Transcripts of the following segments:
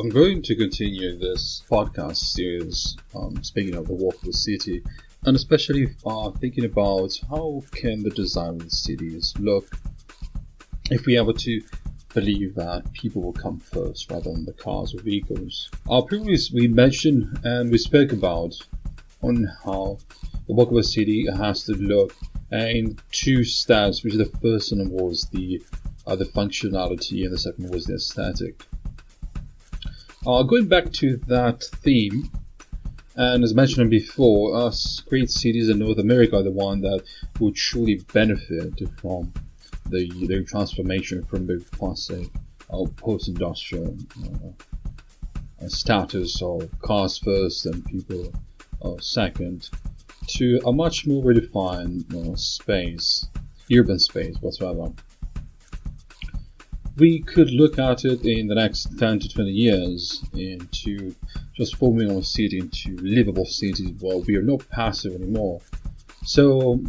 I'm going to continue this podcast series, speaking of the walkable city, and especially thinking about how can the design of the cities look if we ever to believe that people will come first rather than the cars or vehicles. Previously we mentioned and we spoke about on how the walkable city has to look in two steps, which the first one was the functionality and the second was the aesthetic. Going back to that theme, and as mentioned before, us great cities in North America are the one that will truly benefit from the transformation from the classic post-industrial status of cars first and people second to a much more redefined space, urban space whatsoever. We could look at it in the next 10 to 20 years into just forming our city into livable cities where we are not passive anymore. So,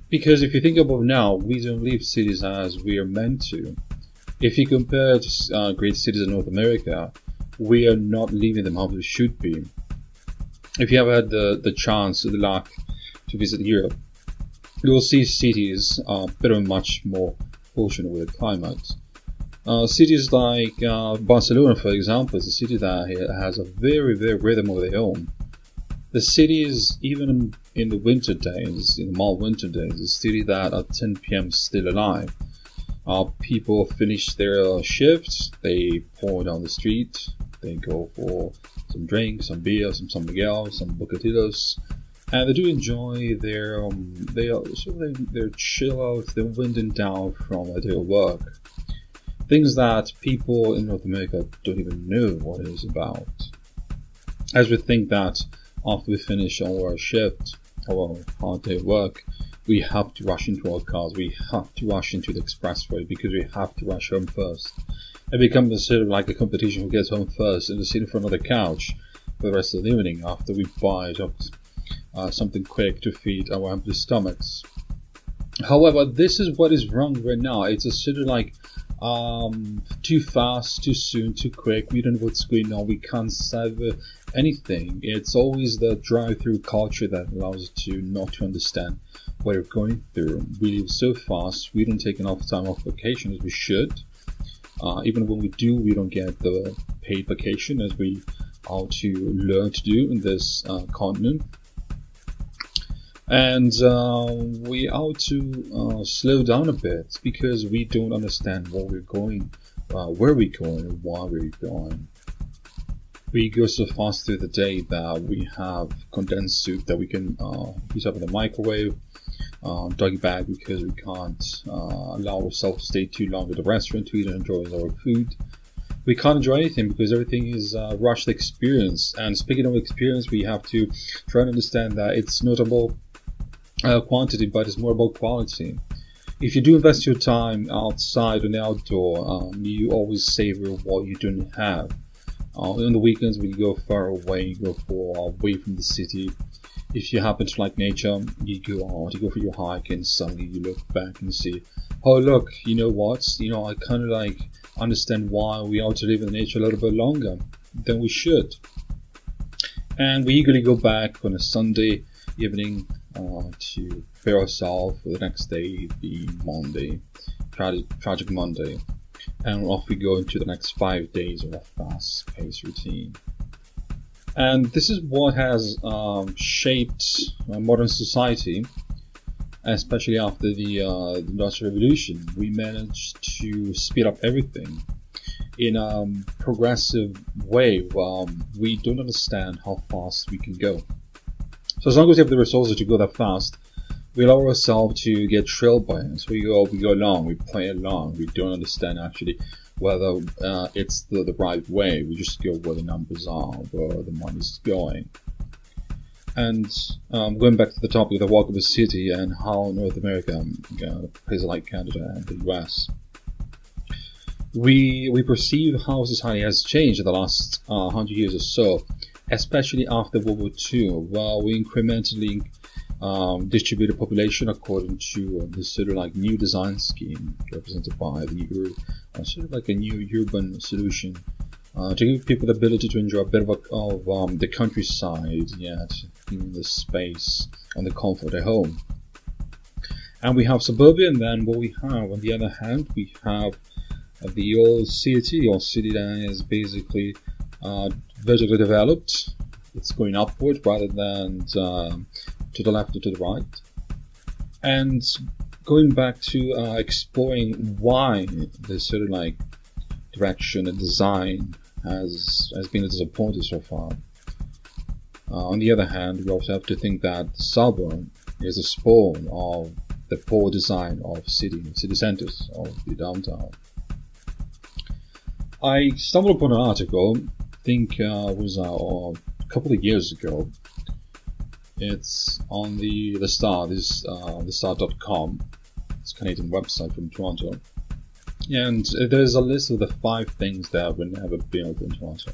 because if you think about now, we don't live cities as we are meant to. If you compare great cities in North America, we are not living them how they should be. If you ever had the chance, the luck to visit Europe, you will see cities that are much more fortunate with the climate. Cities like Barcelona, for example, is a city that has a very, very rhythm of their own. The city is, even in the winter days, in the mild winter days, a city that at 10 p.m. is still alive. People finish their shifts, they pour down the street, they go for some drinks, some beer, some San Miguel, some bocadillos, and they do enjoy their chill out, they're winding down from a day of work. Things that people in North America don't even know what it is about. As we think that after we finish our shift, our hard day of work, we have to rush into our cars, we have to rush into the expressway because we have to rush home first. It becomes sort of like a competition who gets home first and to sit in front of the couch for the rest of the evening after we buy something quick to feed our empty stomachs. However, this is what is wrong right now. It's a sort of like too fast, too soon, too quick. We don't know what's going on. We can't savor anything. It's always the drive-through culture that allows us to not to understand what we're going through. We live so fast. We don't take enough time off vacation as we should. Even when we do, we don't get the paid vacation as we are to learn to do in this continent. And we ought to slow down a bit because we don't understand where we're going, and why we're going. We go so fast through the day that we have condensed soup that we can heat up in the microwave, doggy bag because we can't allow ourselves to stay too long at the restaurant to eat and enjoy our food. We can't enjoy anything because everything is rushed experience. And speaking of experience, we have to try and understand that it's not about quantity, but it's more about quality. If you do invest your time outside and outdoor, you always savor what you don't have. On the weekends, when you go far away, you go away from the city. If you happen to like nature, you go out, you go for your hike, and suddenly you look back and see, oh look, you know what? I kind of like understand why we ought to live in nature a little bit longer than we should. And we eagerly go back on a Sunday evening to prepare ourselves for the next day, the Monday, tragic Monday, and off we go into the next 5 days of a fast-paced routine. And this is what has shaped modern society, especially after the Industrial Revolution. We managed to speed up everything in a progressive way. We don't understand how fast we can go. So as long as we have the resources to go that fast, we allow ourselves to get thrilled by it. So we go along, we play along. We don't understand actually whether it's the right way. We just go where the numbers are, where the money's going. And going back to the topic of the walkable city and how North America, places like Canada and the US, we perceive how society has changed in the last 100 years or so, especially after World War II, while we incrementally distributed population according to this sort of like new design scheme represented by the sort of like a new urban solution to give people the ability to enjoy a bit of the countryside, yet in the space and the comfort at home. And we have suburbia, and then what we have on the other hand, we have the old city that is basically vertically developed. It's going upward rather than to the left or to the right. And going back to exploring why this sort of like direction and design has been disappointed so far. On the other hand, we also have to think that the suburb is a spawn of the poor design of city centers of the downtown. I stumbled upon an article, I think it was a couple of years ago. It's on the Star, the Star.com. It's a Canadian website from Toronto. And there's a list of the 5 things that were never built in Toronto.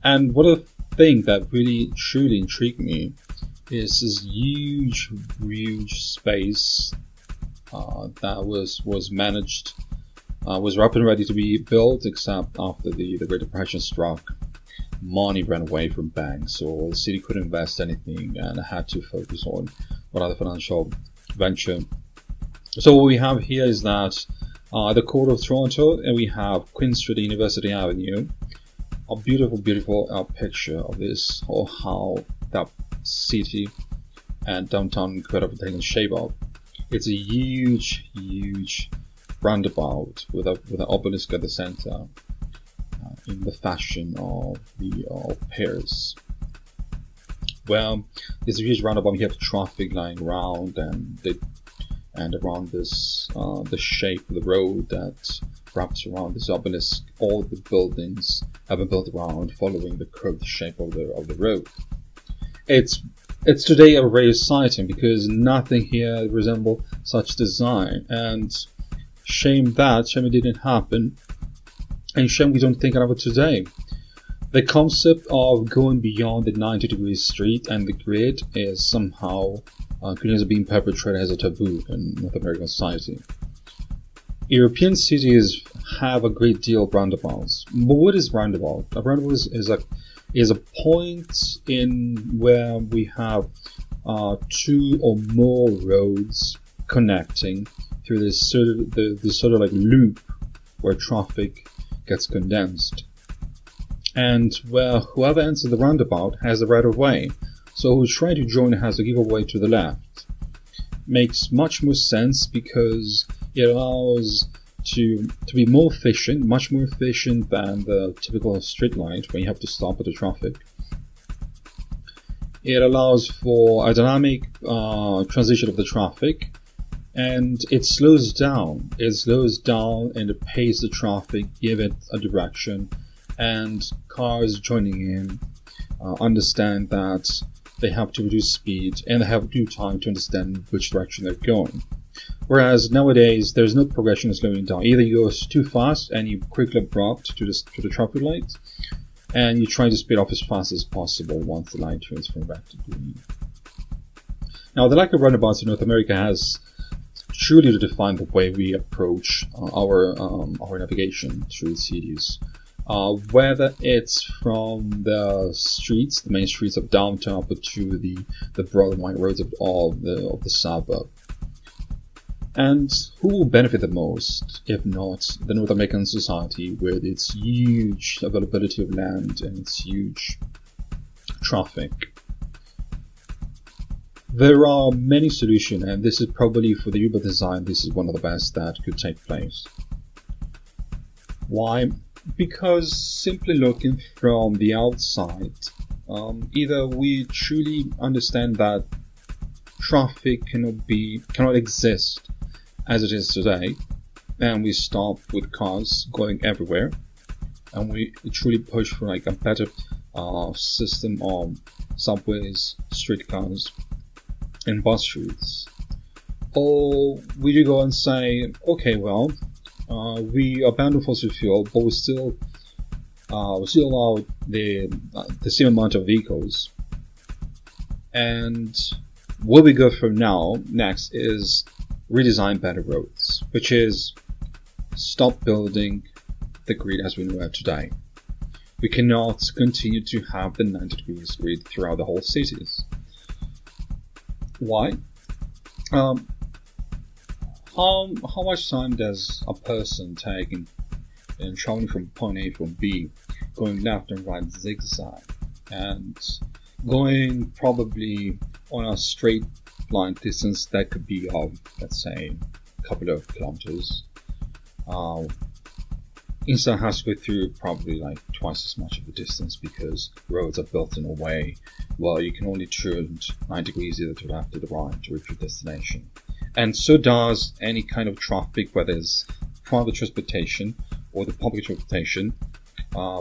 And one of the things that really truly intrigued me is this huge space that was managed, was up and ready to be built, except after the Great Depression struck, money ran away from banks, so the city couldn't invest anything and had to focus on what other financial venture. So what we have here is that at the core of Toronto, and we have Queen Street and University Avenue, a beautiful picture of this, or how that city and downtown could have taken shape of. It's a huge roundabout with an obelisk at the center, in the fashion of the Paris. Well, there's a huge roundabout. You have traffic lying around, and around this the shape of the road that wraps around this obelisk. All the buildings have been built around, following the curved shape of the road. It's today a rare sighting because nothing here resembles such design, and shame it didn't happen, and shame we don't think of it today. The concept of going beyond the 90-degree street and the grid is somehow continues being perpetrated as a taboo in North American society. European cities have a great deal of roundabouts. But what is roundabout? A roundabout is a point in where we have 2 or more roads connecting through this sort of like loop where traffic gets condensed, and where whoever enters the roundabout has the right of way. So who's trying to join has to give away to the left. Makes much more sense because it allows to be more efficient, much more efficient than the typical street light when you have to stop at the traffic. It allows for a dynamic transition of the traffic, and it slows down. It slows down and it pays the traffic, give it a direction, and cars joining in understand that they have to reduce speed and they have due time to understand which direction they're going. Whereas nowadays there's no progression of slowing down. Either you go too fast and you quickly abrupt to the traffic light, and you try to speed up as fast as possible once the light turns from red to green. Now, the lack of roundabouts in North America has truly defined the way we approach our navigation through the cities. Whether it's from the streets, the main streets of downtown, up to the broad wide roads of the suburb. And who will benefit the most, if not the North American society, with its huge availability of land and its huge traffic? There are many solutions, and this is probably, for the urban design, this is one of the best that could take place. Why? Because simply looking from the outside, either we truly understand that traffic cannot exist as it is today, and we stop with cars going everywhere, and we truly push for like a better system of subways, streetcars, and bus routes. Or we do go and say, okay, well, we abandon fossil fuel, but we still allow the same amount of vehicles. And where we go from next is redesign better roads, which is stop building the grid as we know it today. We cannot continue to have the 90 degrees grid throughout the whole cities. Why? How much time does a person take in traveling from point A from B, going left and right zigzag, and going probably on a straight line distance that could be of, let's say, a couple of kilometers? Instead has to go through probably like twice as much of the distance, because roads are built in a way where you can only turn 9 degrees either to the left or the right to reach your destination. And so does any kind of traffic, whether it's private transportation or the public transportation,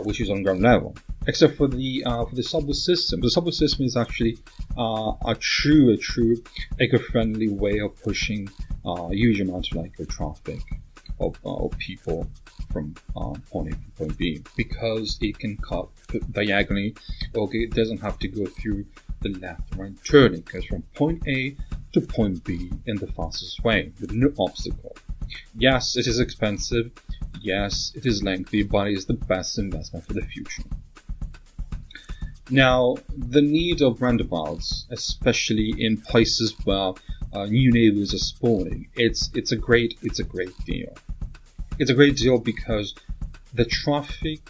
which is on ground level. Except for the subway system. The subway system is actually a true eco-friendly way of pushing a huge amount of traffic of people from point A to point B, because it can cut diagonally, or it doesn't have to go through the left and right turning. It goes from point A to point B in the fastest way with no obstacle. Yes, it is expensive. Yes, it is lengthy, but it is the best investment for the future. Now, the need of roundabouts, especially in places where new neighbors are spawning, it's a great deal. It's a great deal because the traffic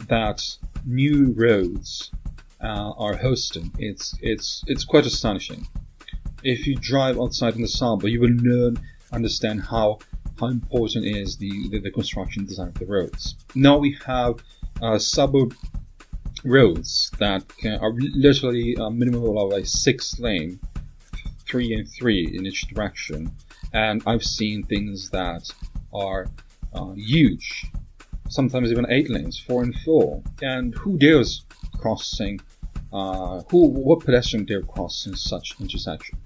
that new roads are hosting, it's quite astonishing. If you drive outside in the suburb, you will understand how important is the construction design of the roads. Now we have suburb roads that are literally a minimum of like 6 lane, 3 and 3 in each direction, and I've seen things that are huge, sometimes even 8 lanes, 4 and 4. And who dares crossing? What pedestrian dare cross in such intersection?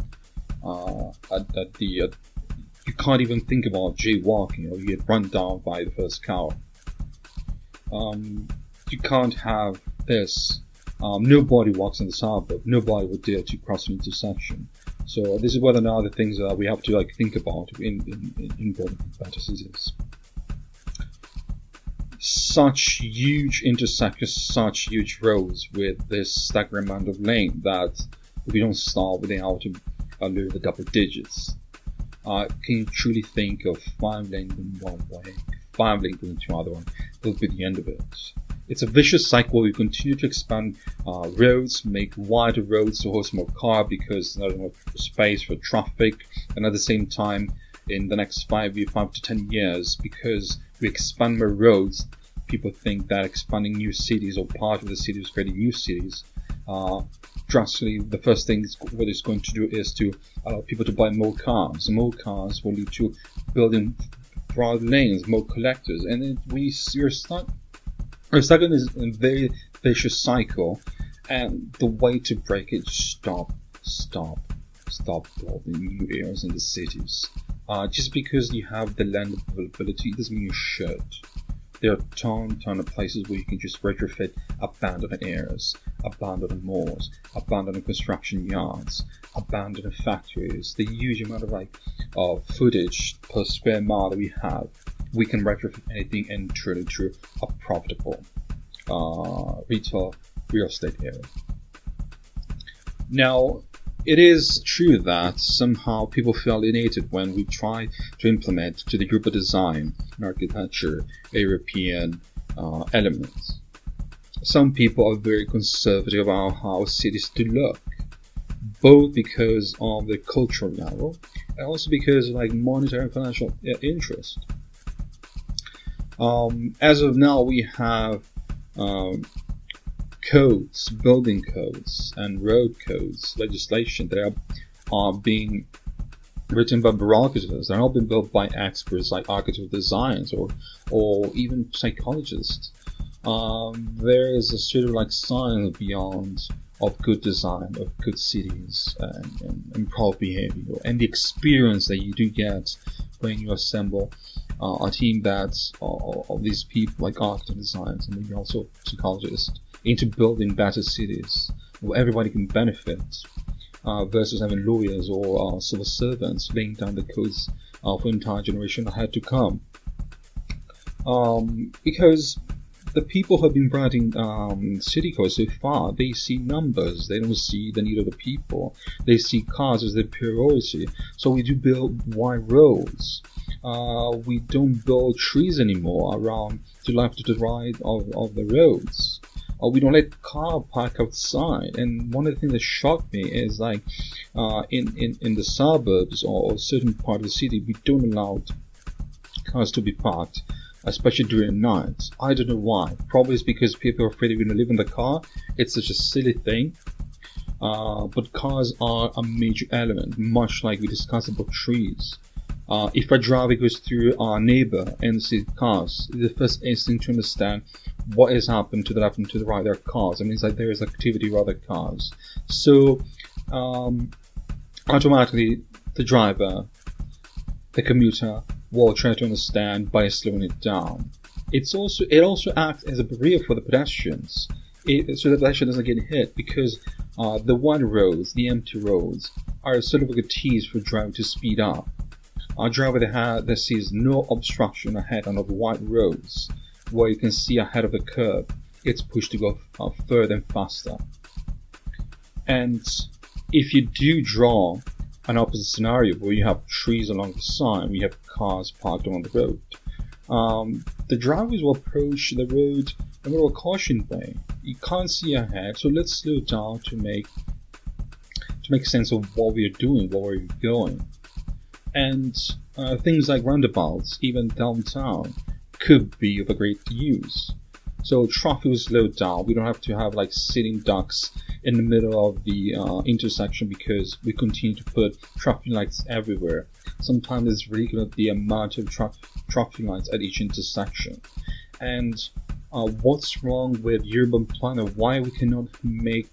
You can't even think about jaywalking, or you get run down by the first car. You can't have this. Nobody walks in the suburb. Nobody would dare to cross an intersection. So this is one of the things that we have to think about in building better cities. Such huge intersections, such huge roads with this staggering amount of lane that we don't stop without under the double digits. Can you truly think of 5 lanes in one way, 5 lanes in the other one? That'll be the end of it. It's a vicious cycle. We continue to expand roads, make wider roads to host more cars because there's more space for traffic, and at the same time, in the next 5 to 10 years, because we expand more roads, people think that expanding new cities or part of the cities, creating new cities, drastically, the first thing what it's going to do is to allow people to buy more cars. More cars will lead to building broad lanes, more collectors, and then we're stuck in this very vicious cycle. And the way to break it, stop building new areas in the cities. Just because you have the land availability doesn't mean you should. There are a ton of places where you can just retrofit abandoned areas, abandoned malls, abandoned construction yards, abandoned factories. The huge amount of footage per square mile that we have, we can retrofit anything and turn it into a profitable retail real estate area. Now, it is true that somehow people feel alienated when we try to implement to the urban design and architecture European elements. Some people are very conservative about how cities do look, both because of the cultural level and also because of monetary and financial interest. As of now, we have codes, building codes, and road codes, legislation that are being written by bureaucrats. They're not being built by experts like architectural designers or even psychologists. There is a sort of science beyond of good design, of good cities, and proper behavior, and the experience that you do get when you assemble a team that's of these people like architects, designers, and maybe also psychologists, into building better cities where everybody can benefit, versus having lawyers or civil servants laying down the codes for entire generation ahead to come. Because the people who have been writing city code so far, they see numbers. They don't see the need of the people. They see cars as their priority. So we do build wide roads. We don't build trees anymore around to left to the right of the roads. We don't let car park outside. And one of the things that shocked me is like in the suburbs or a certain part of the city, we don't allow cars to be parked, especially during night. I don't know why. Probably it's because people are afraid they're going to live in the car. It's such a silly thing. But cars are a major element, much like we discussed about trees. If a driver goes through our neighbor and sees cars, the first instinct to understand what has happened to the left and to the right, there are cars. It means that there is activity with other cars. So automatically the driver, the commuter, will try to understand by slowing it down. It also acts as a barrier for the pedestrians, so the pedestrian doesn't get hit, because the wide roads, the empty roads, are sort of like a tease for driver to speed up. A driver that sees no obstruction ahead on the wide roads, where you can see ahead of the curb, it's pushed to go further and faster. And if you do draw an opposite scenario where you have trees along the side, where you have cars parked along the road, the drivers will approach the road in a more cautioned way. You can't see ahead, so let's slow down to make sense of what we are doing, where we're going. And things like roundabouts, even downtown, could be of a great use. So traffic will slow down. We don't have to have like sitting ducks in the middle of the intersection because we continue to put traffic lights everywhere. Sometimes it's ridiculous the amount of traffic lights at each intersection. And what's wrong with urban planner? Why we cannot make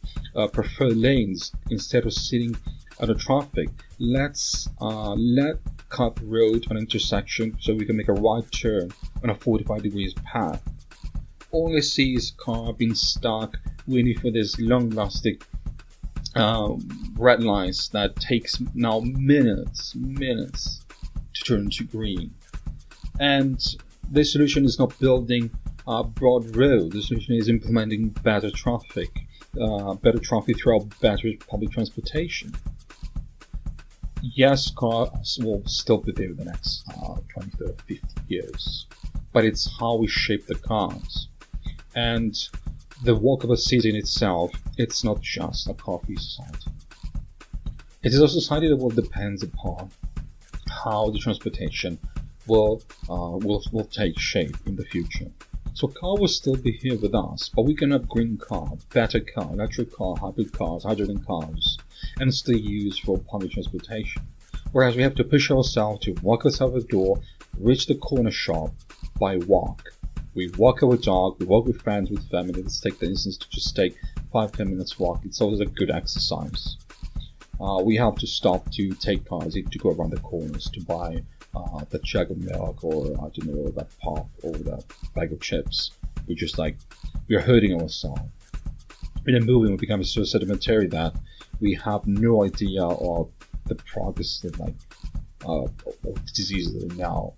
preferred lanes instead of sitting at the traffic? Let's cut the road on an intersection so we can make a right turn on a 45 degrees path. All I see is car being stuck waiting for this long-lasting red lights that takes now minutes to turn to green. And the solution is not building a broad road. The solution is implementing better traffic throughout better public transportation. Yes, cars will still be there the next 20, 30, 50 years, but it's how we shape the cars. And the walkable city in itself, it's not just a car-free society. It is a society that will depend upon how the transportation will take shape in the future. So car will still be here with us, but we can have green car, better car, electric car, hybrid cars, hydrogen cars, and still use for public transportation. Whereas we have to push ourselves to walk outside the door, reach the corner shop by walk. We walk our dog, we walk with friends, with family. Let's take the instance to just take 5-10 minutes walk. It's always a good exercise. We have to stop to take cars, to go around the corners to buy the jug of milk, or I don't know, that pop or that bag of chips. We're hurting ourselves. In a movie, we become so sedimentary that we have no idea of the progress of diseases that now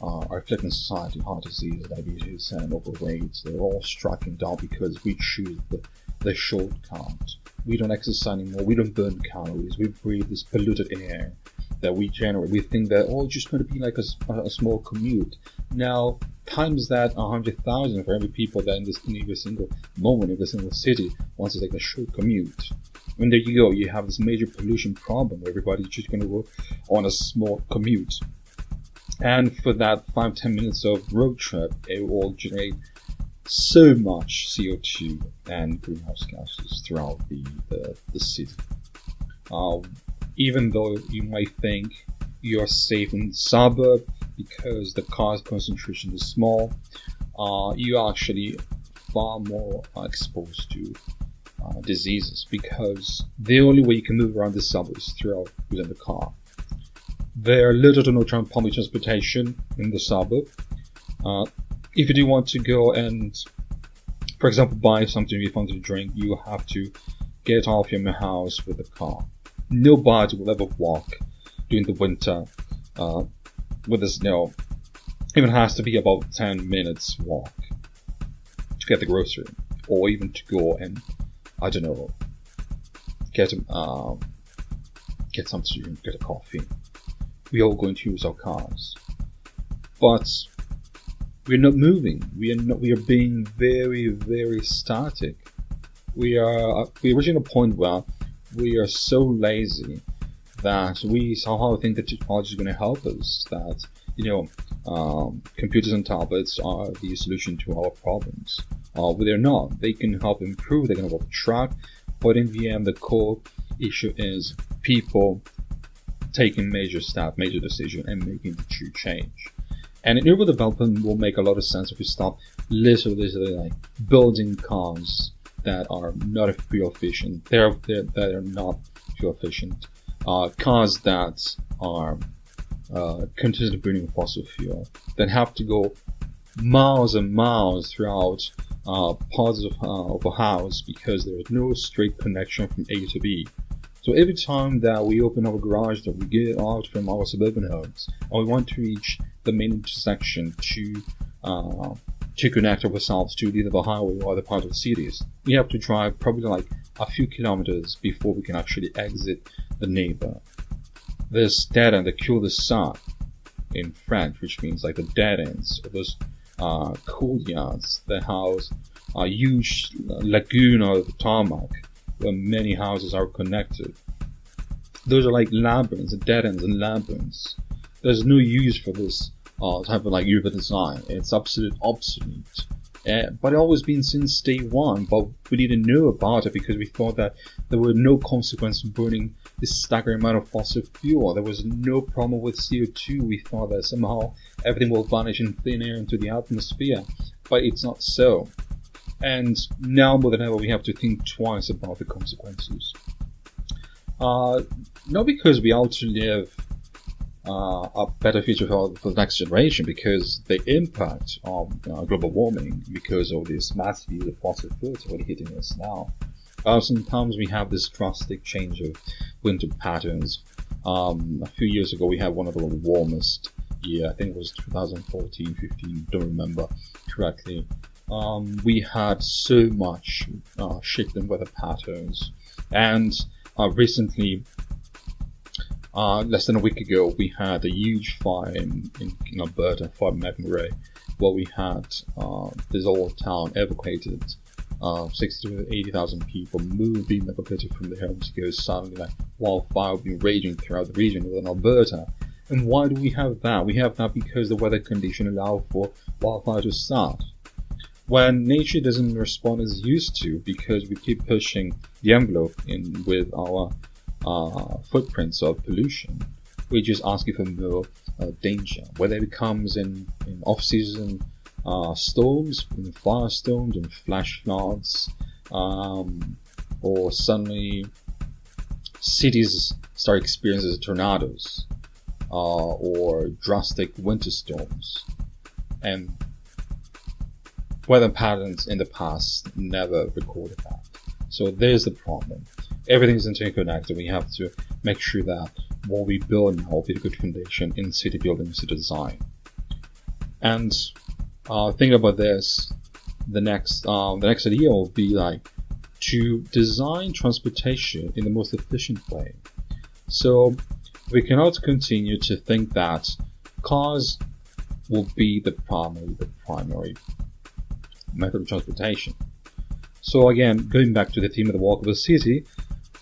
are afflicting society. Heart disease, diabetes, and overweight. They're all striking down because we choose the shortcut. We don't exercise anymore. We don't burn calories. We breathe this polluted air that we generate. We think that, it's just going to be like a small commute. Now, times that 100,000 for every people that in every single moment, every single city wants to take a short commute. And there you go. You have this major pollution problem where everybody's just going to go on a small commute. And for that 5-10 minutes of road trip, it will generate so much CO2 and greenhouse gases throughout the city. Even though you might think you're safe in the suburb because the cars concentration is small, you're actually far more exposed to diseases, because the only way you can move around the suburb is through using the car. There are little to no public transportation in the suburb. If you do want to go and, for example, buy something you want to drink, you have to get off your house with a car. Nobody will ever walk during the winter with the snow. Even has to be about 10 minutes walk. to get the grocery, or even to go and, I don't know, get something to drink, get a coffee. We are all going to use our cars, but we're not moving. We are being very, very static. We're reaching a point where we are so lazy that we somehow think that technology is going to help us. That computers and tablets are the solution to our problems. But they're not. They can help improve. They can help track. But in the end, the core issue is people taking major decision and making the true change. And in urban development will make a lot of sense if we stop literally like building cars that are not fuel efficient. That are not fuel efficient. Cars that are continuously burning fossil fuel, that have to go miles and miles throughout parts of a house because there is no straight connection from A to B. So every time that we open our garage door, we get out from our suburban homes, and we want to reach the main intersection to connect ourselves to either the highway or other parts of the cities, we have to drive probably like a few kilometers before we can actually exit the neighbor. This dead end, the cul-de-sac in French, which means like the dead ends, or those courtyards that house a huge lagoon of tarmac where many houses are connected. Those are like labyrinths, dead ends and labyrinths. There's no use for this type of like urban design. It's absolutely obsolete. But it's always been since day one, but we didn't know about it because we thought that there were no consequences of burning this staggering amount of fossil fuel. There was no problem with CO2. We thought that somehow everything will vanish in thin air into the atmosphere, but it's not so. And now more than ever, we have to think twice about the consequences. Not because we ought to live a better future for the next generation, because the impact of global warming, because of this massive use of fossil fuels, already hitting us now. Sometimes we have this drastic change of winter patterns. A few years ago, we had one of the warmest year. I think it was 2014, 15. Don't remember correctly. We had so much shift in weather patterns, and recently, less than a week ago, we had a huge fire in Alberta, Fire McMurray, where we had this whole town evacuated. 60 to 80,000 people being evacuated from their homes because suddenly like wildfire been raging throughout the region within Alberta. And why do we have that? We have that because the weather conditions allow for wildfire to start. When nature doesn't respond as it used to, because we keep pushing the envelope in with our footprints of pollution, we're just asking for more danger. Whether it comes in off-season storms, in firestorms, and flash floods, or suddenly cities start experiencing tornadoes, or drastic winter storms, and weather patterns in the past never recorded that. So there's the problem. Everything's interconnected. We have to make sure that what we build now will be a good foundation in city building and city design. And think about this. The next idea will be like to design transportation in the most efficient way. So we cannot continue to think that cars will be the primary method of transportation. So again, going back to the theme of the walkable city,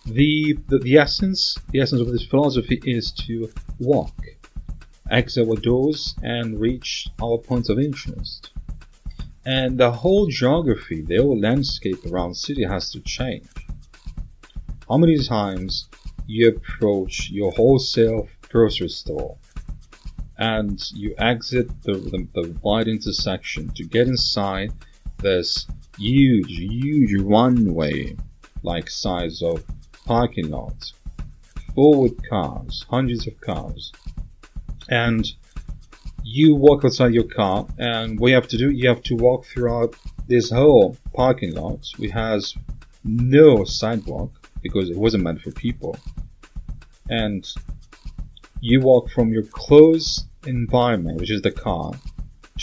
the essence of this philosophy is to walk, exit our doors, and reach our points of interest. And the whole geography, the whole landscape around the city has to change. How many times you approach your wholesale grocery store and you exit the wide intersection to get inside this huge runway like size of parking lot, full with cars, hundreds of cars, and you walk outside your car, and what you have to do, you have to walk throughout this whole parking lot, which has no sidewalk because it wasn't meant for people, and you walk from your closed environment, which is the car,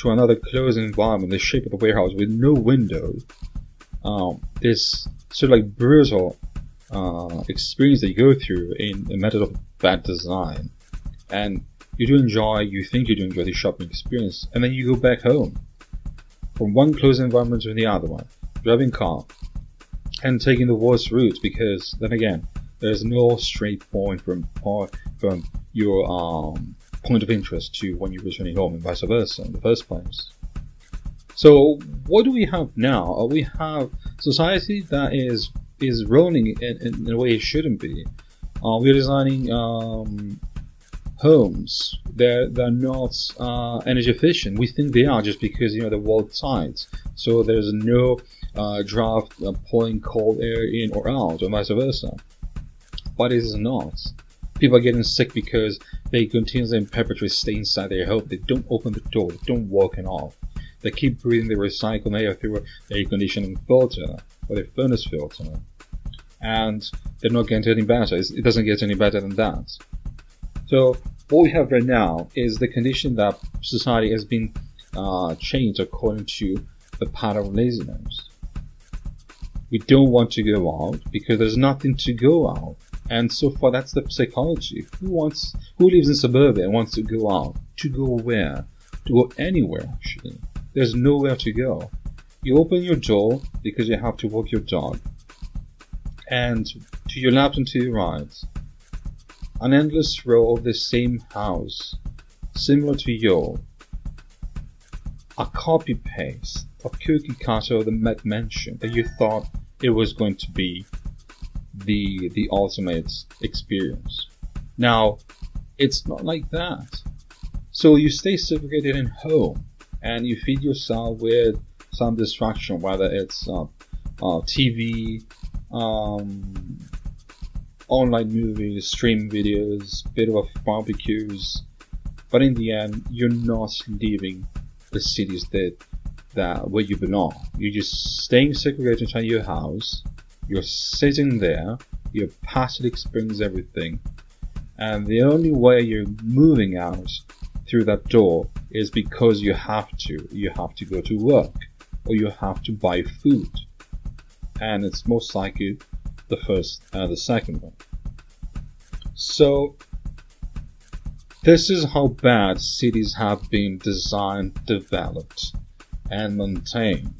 to another closed environment, the shape of the warehouse with no windows, this sort of like brutal experience that you go through in a method of bad design. And you think you do enjoy the shopping experience, and then you go back home from one closed environment to the other one, driving car, and taking the worst route, because then again, there's no straight point from your point of interest to when you're returning home, and vice versa in the first place. So what do we have now? We have society that is rolling in a way it shouldn't be. We're designing homes. They're not energy efficient. We think they are just because they're wall tight, so there's no draft pulling cold air in or out, or vice versa. But it is not. People are getting sick because they continuously and perpetually stay inside their home. They don't open the door. They don't walk it off. They keep breathing the recycled air through their air conditioning filter or their furnace filter, and they're not getting any better. It doesn't get any better than that. So what we have right now is the condition that society has been changed according to the pattern of laziness. We don't want to go out because there's nothing to go out. And so far, that's the psychology. Who lives in suburbia and wants to go out? To go where? To go anywhere, actually. There's nowhere to go. You open your door because you have to walk your dog. And to your left and to your right, an endless row of the same house, similar to yours. A copy-paste, a cookie-cutter of the mansion that you thought it was going to be the ultimate experience. Now, it's not like that. So you stay segregated in home, and you feed yourself with some distraction, whether it's TV, online movies, stream videos, bit of barbecues, but in the end, you're not leaving the cities that where you belong. You're just staying segregated inside your house. You're sitting there, you're passively experiencing everything, and the only way you're moving out through that door is because you have to. You have to go to work, or you have to buy food, and it's most likely the first and the second one. So this is how bad cities have been designed, developed, and maintained.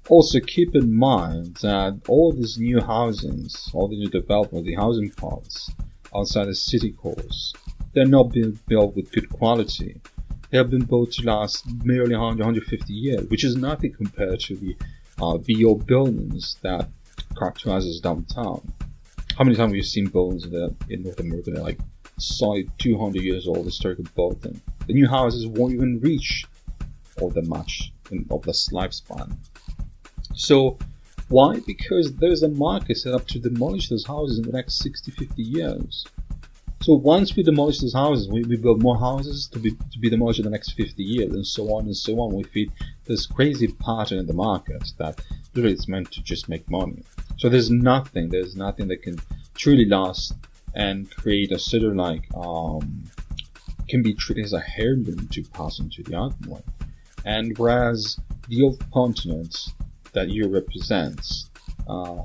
Also keep in mind that all these new housings, all the new development, the housing parks outside the city cores, they're not being built with good quality. They have been built to last merely 150 years, which is nothing compared to the VO buildings that characterizes downtown. How many times have you seen buildings in North America that are like solid 200 years old historical building? The new houses won't even reach all that much of this lifespan. So why? Because there's a market set up to demolish those houses in the next 60-50 years. So once we demolish those houses, we build more houses to be demolished in the next 50 years, and so on and so on. We feed this crazy pattern in the market that literally it's meant to just make money. So there's nothing that can truly last and create a sort of like can be treated as a heirloom to pass on to the other one. And whereas the old continent that Europe represents,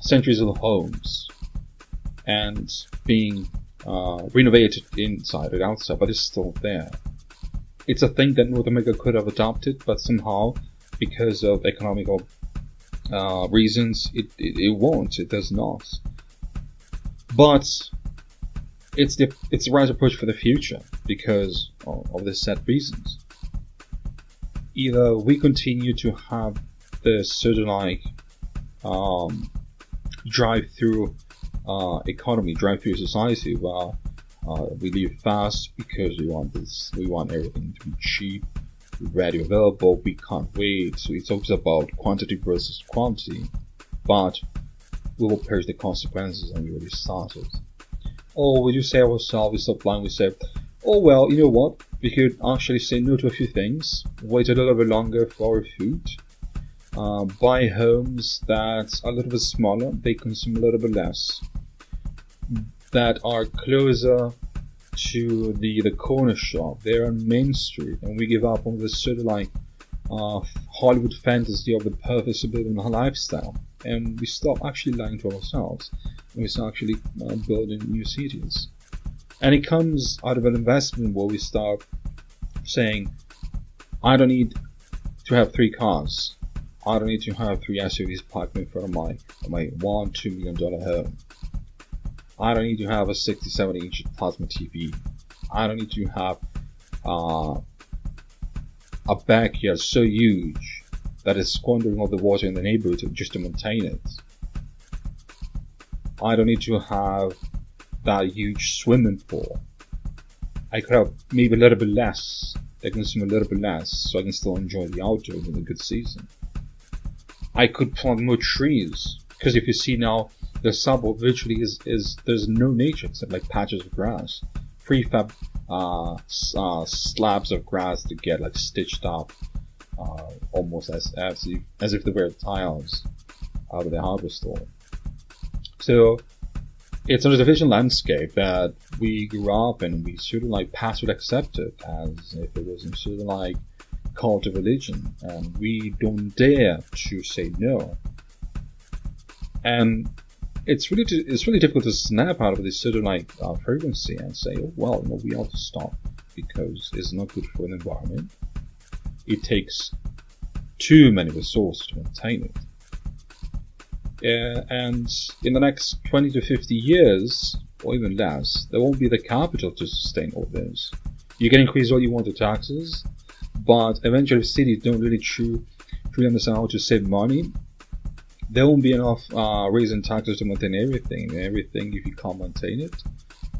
centuries of homes, and being renovated inside and outside, but it's still there. It's a thing that North America could have adopted, but somehow, because of economical reasons, it won't. It does not. But it's the right approach for the future because of the set reasons. Either we continue to have this sort of like drive-through economy, drive-through society where we live fast because we want everything to be cheap, ready, available, we can't wait. So it talks about quantity versus quantity, but we will perish the consequences, and we already started. Or would you say ourselves, we stop lying, we say, oh well, you know what, we could actually say no to a few things, wait a little bit longer for our food, buy homes that are a little bit smaller, they consume a little bit less, that are closer to the corner shop, they're on Main Street, and we give up on this sort of like Hollywood fantasy of the perfect suburban lifestyle, and we stop actually lying to ourselves, and we start actually building new cities. And it comes out of an investment where we start saying, I don't need to have 3 cars. I don't need to have 3 SUVs parked in front of my $1-2 million home. I don't need to have a 60-70 inch plasma TV. I don't need to have a backyard so huge that is squandering all the water in the neighborhood just to maintain it. I don't need to have that huge swimming pool. I could have maybe a little bit less. I consume a little bit less so I can still enjoy the outdoors in a good season. I could plant more trees, because if you see now, the suburb virtually is there's no nature except like patches of grass, prefab slabs of grass that get like stitched up, almost as if they were tiles out of the hardware store. So it's an artificial landscape that we grew up in, and we sort of like passively accept it as if it was sort of like cult of religion, and we don't dare to say no. And it's really difficult to snap out of this sort of like frequency and say, oh well, no, we ought to stop because it's not good for the environment. It takes too many resources to maintain it. And in the next 20 to 50 years, or even less, there won't be the capital to sustain all this. You can increase all you want the taxes, but eventually cities don't really truly understand how to save money. There won't be enough raising taxes to maintain everything. Everything, if you can't maintain it,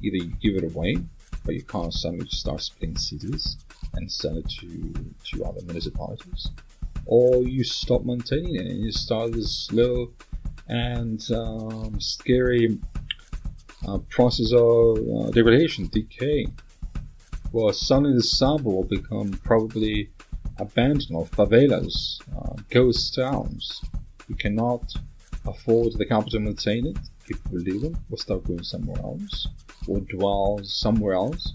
either you give it away, but you can't suddenly start splitting cities and sell it to other municipalities, or you stop maintaining it and you start this slow and scary process of degradation, decay. Well, suddenly the suburb will become probably abandoned, or favelas, ghost towns. You cannot afford the capital to maintain it. People will leave them, will start going somewhere else, or dwell somewhere else,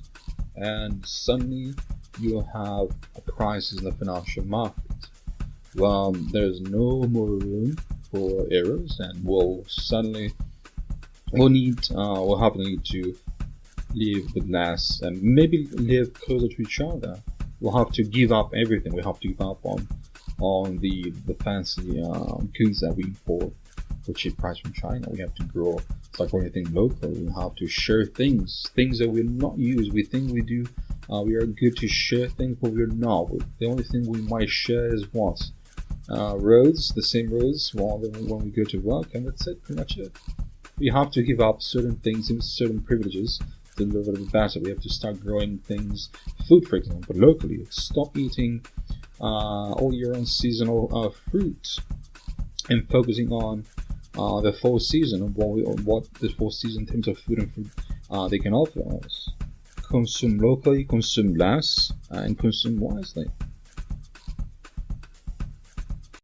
and suddenly you'll have a crisis in the financial market. Well, there's no more room for errors, and we'll have the need to live with less and maybe live closer to each other. We'll have to give up everything. We have to give up on the fancy goods that we import for cheap price from China. We have to start growing things locally. We have to share things that we're not used. We think we do. We are good to share things, but we're not. The only thing we might share is what? Roads, the same roads when we go to work, and that's it, pretty much it. We have to give up certain things and certain privileges to live a little bit better. We have to start growing things, food for example, locally. Stop eating all year round seasonal fruit and focusing on the fall season and what the fall season in terms of food and fruit they can offer us. Consume locally, consume less, and consume wisely.